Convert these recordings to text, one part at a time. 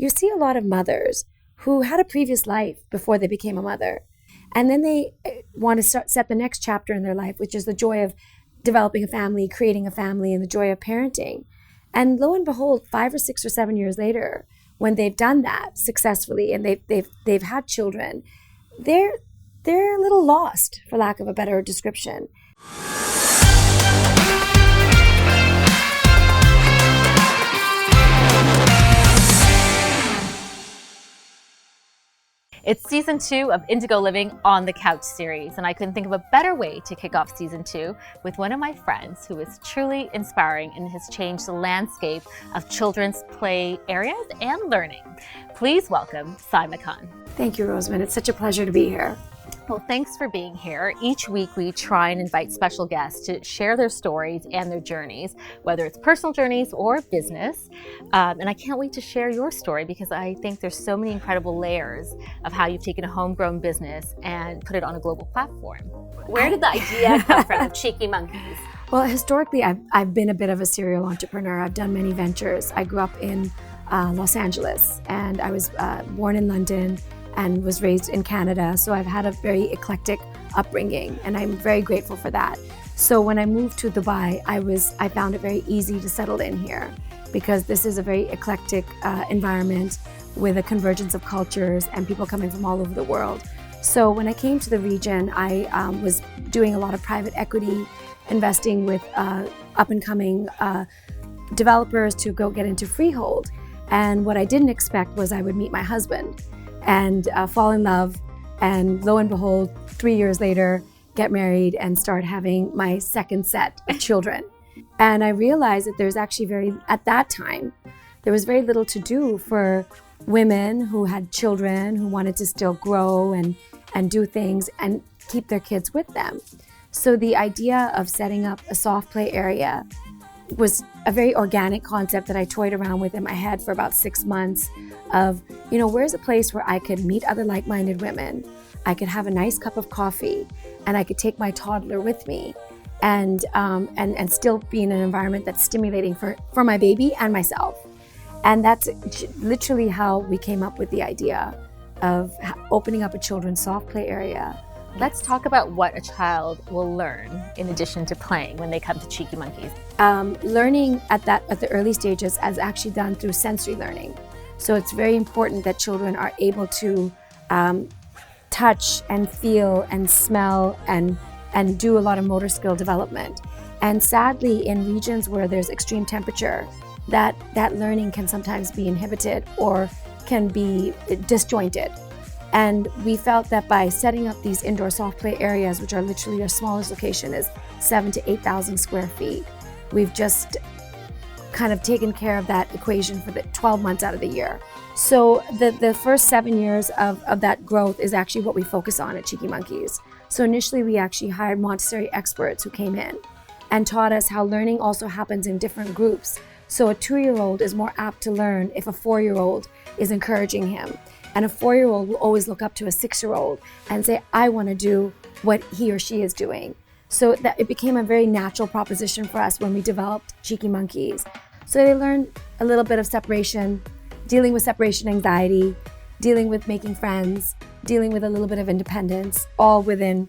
you see a lot of mothers who had a previous life before they became a mother. And then they want to set the next chapter in their life, which is the joy of developing a family, creating a family, and the joy of parenting. And lo and behold, 5 or 6 or 7 years later, when they've done that successfully and they've had children, they're a little lost, for lack of a better description. It's season 2 of Indigo Living on the Couch series, and I couldn't think of a better way to kick off season 2 with one of my friends who is truly inspiring and has changed the landscape of children's play areas and learning. Please welcome Saima Khann. Thank you, Rosemin. It's such a pleasure to be here. Well, thanks for being here. Each week we try and invite special guests to share their stories and their journeys, whether it's personal journeys or business. And I can't wait to share your story because I think there's so many incredible layers of how you've taken a homegrown business and put it on a global platform. Where did the idea come from of Cheeky Monkeys? Well, historically, I've been a bit of a serial entrepreneur. I've done many ventures. I grew up in Los Angeles, and I was born in London and was raised in Canada. So I've had a very eclectic upbringing, and I'm very grateful for that. So when I moved to Dubai, I found it very easy to settle in here because this is a very eclectic environment with a convergence of cultures and people coming from all over the world. So when I came to the region, I was doing a lot of private equity, investing with up-and-coming developers to go get into freehold. And what I didn't expect was I would meet my husband and fall in love, and lo and behold, 3 years later, get married and start having my second set of children. And I realized that there's actually at that time, there was very little to do for women who had children, who wanted to still grow and do things and keep their kids with them. So the idea of setting up a soft play area was a very organic concept that I toyed around with in my head for about 6 months of, where's a place where I could meet other like-minded women, I could have a nice cup of coffee, and I could take my toddler with me and still be in an environment that's stimulating for my baby and myself. And that's literally how we came up with the idea of opening up a children's soft play area. Let's talk about what a child will learn in addition to playing when they come to Cheeky Monkeys. Learning at the early stages is actually done through sensory learning. So it's very important that children are able to touch and feel and smell and do a lot of motor skill development. And sadly, in regions where there's extreme temperature, that learning can sometimes be inhibited or can be disjointed. And we felt that by setting up these indoor soft play areas, which are literally our smallest location is 7,000 to 8,000 square feet, we've just kind of taken care of that equation for the 12 months out of the year. So the first 7 years of that growth is actually what we focus on at Cheeky Monkeys. So initially we actually hired Montessori experts who came in and taught us how learning also happens in different groups. So a 2-year-old is more apt to learn if a 4-year-old is encouraging him. And a 4-year-old will always look up to a 6-year-old and say, I want to do what he or she is doing. So that it became a very natural proposition for us when we developed Cheeky Monkeys. So they learned a little bit of separation, dealing with separation anxiety, dealing with making friends, dealing with a little bit of independence, all within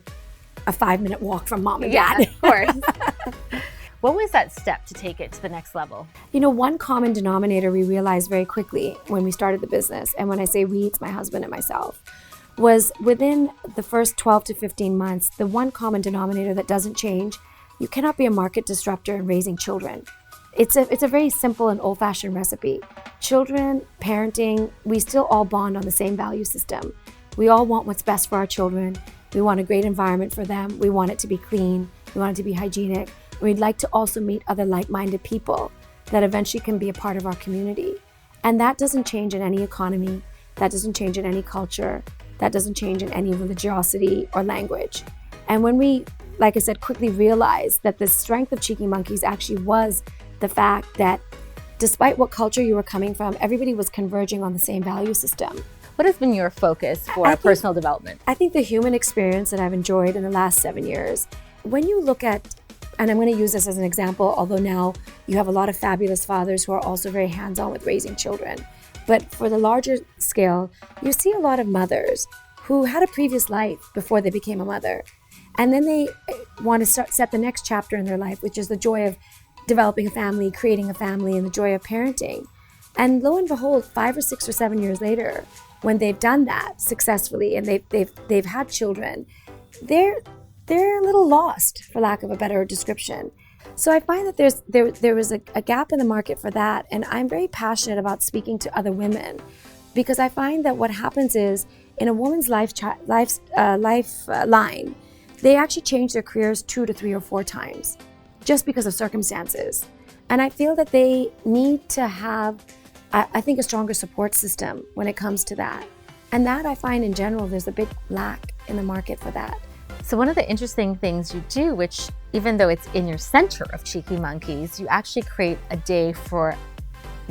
a 5-minute walk from mom and dad. Yeah, of course. What was that step to take it to the next level? One common denominator we realized very quickly when we started the business, and when I say we, it's my husband and myself, was within the first 12 to 15 months, the one common denominator that doesn't change, you cannot be a market disruptor in raising children. It's a very simple and old-fashioned recipe. Children, parenting, we still all bond on the same value system. We all want what's best for our children. We want a great environment for them. We want it to be clean. We want it to be hygienic. We'd like to also meet other like-minded people that eventually can be a part of our community. And that doesn't change in any economy. That doesn't change in any culture. That doesn't change in any religiosity or language. And when we, like I said, quickly realized that the strength of Cheeky Monkeys actually was the fact that despite what culture you were coming from, everybody was converging on the same value system. What has been your focus for personal development? I think the human experience that I've enjoyed in the last 7 years, when you look at, and I'm going to use this as an example, although now you have a lot of fabulous fathers who are also very hands-on with raising children. But for the larger scale, you see a lot of mothers who had a previous life before they became a mother. And then they want to set the next chapter in their life, which is the joy of developing a family, creating a family, and the joy of parenting. And lo and behold, 5 or 6 or 7 years later, when they've done that successfully and they've had children, they're a little lost, for lack of a better description. So I find that there was a gap in the market for that, and I'm very passionate about speaking to other women, because I find that what happens is in a woman's lifeline, they actually change their careers 2 to 3 or 4 times just because of circumstances. And I feel that they need to have, I think, a stronger support system when it comes to that. And that I find in general, there's a big lack in the market for that. So one of the interesting things you do, which even though it's in your center of Cheeky Monkeys, you actually create a day for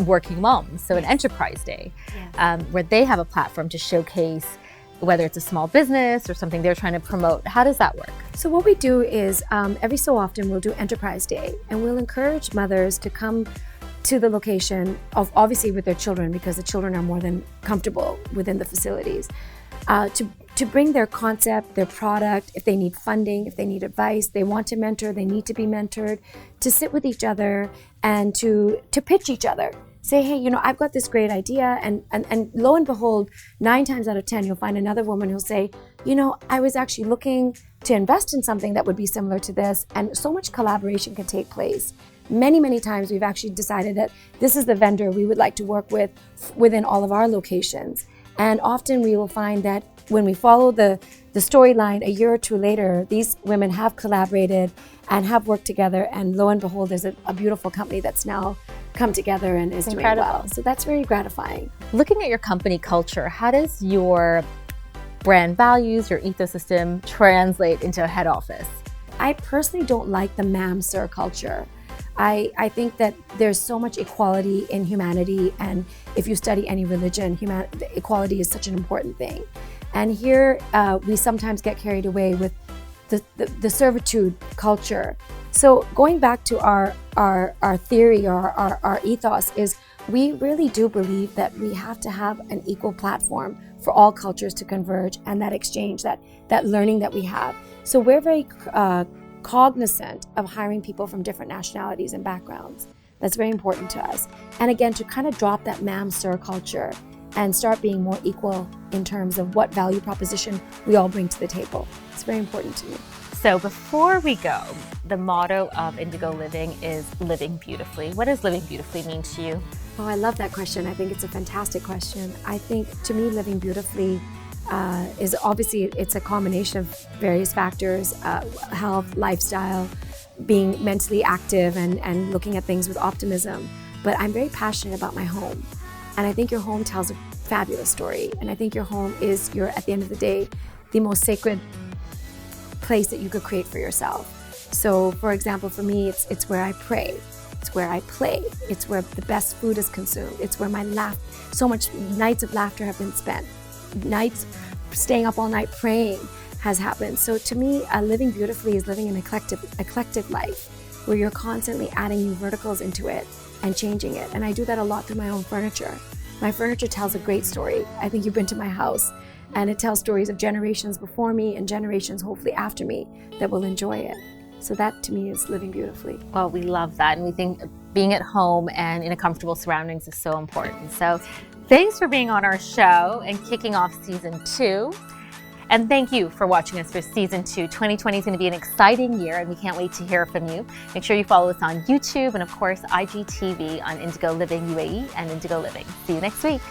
working moms, so an enterprise day, where they have a platform to showcase whether it's a small business or something they're trying to promote. How does that work? So what we do is every so often we'll do Enterprise Day, and we'll encourage mothers to come to the location, obviously with their children, because the children are more than comfortable within the facilities, to bring their concept, their product, if they need funding, if they need advice, they want to mentor, they need to be mentored, to sit with each other and to pitch each other. Say, hey, I've got this great idea, and lo and behold, 9 times out of 10, you'll find another woman who'll say, I was actually looking to invest in something that would be similar to this, and so much collaboration can take place. Many, many times we've actually decided that this is the vendor we would like to work with within all of our locations. And often we will find that when we follow the storyline, a year or 2 later, these women have collaborated and have worked together, and lo and behold, there's a beautiful company that's now come together and is doing well. So that's very gratifying. Looking at your company culture, how does your brand values, your ecosystem translate into a head office? I personally don't like the ma'am, sir culture. I think that there's so much equality in humanity, and if you study any religion, equality is such an important thing. And here we sometimes get carried away with the servitude culture. So going back to our theory or our ethos is, we really do believe that we have to have an equal platform for all cultures to converge, and that exchange, that learning that we have. So we're very cognizant of hiring people from different nationalities and backgrounds. That's very important to us. And again, to kind of drop that ma'am, sir culture and start being more equal in terms of what value proposition we all bring to the table. It's very important to me. So before we go, the motto of Indigo Living is living beautifully. What does living beautifully mean to you? Oh, I love that question. I think it's a fantastic question. I think to me, living beautifully is obviously, it's a combination of various factors, health, lifestyle, being mentally active and looking at things with optimism. But I'm very passionate about my home. And I think your home tells a fabulous story. And I think your home is at the end of the day, the most sacred place that you could create for yourself. So for example, for me, it's where I pray. It's where I play. It's where the best food is consumed. It's where so much nights of laughter have been spent. Nights staying up all night praying has happened. So to me, living beautifully is living an eclectic life where you're constantly adding new verticals into it and changing it. And I do that a lot through my own furniture. My furniture tells a great story. I think you've been to my house, and it tells stories of generations before me and generations hopefully after me that will enjoy it. So that to me is living beautifully. Well, we love that. And we think being at home and in a comfortable surroundings is so important. So thanks for being on our show and kicking off season 2. And thank you for watching us for season 2. 2020 is going to be an exciting year, and we can't wait to hear from you. Make sure you follow us on YouTube and of course IGTV on Indigo Living UAE and Indigo Living. See you next week.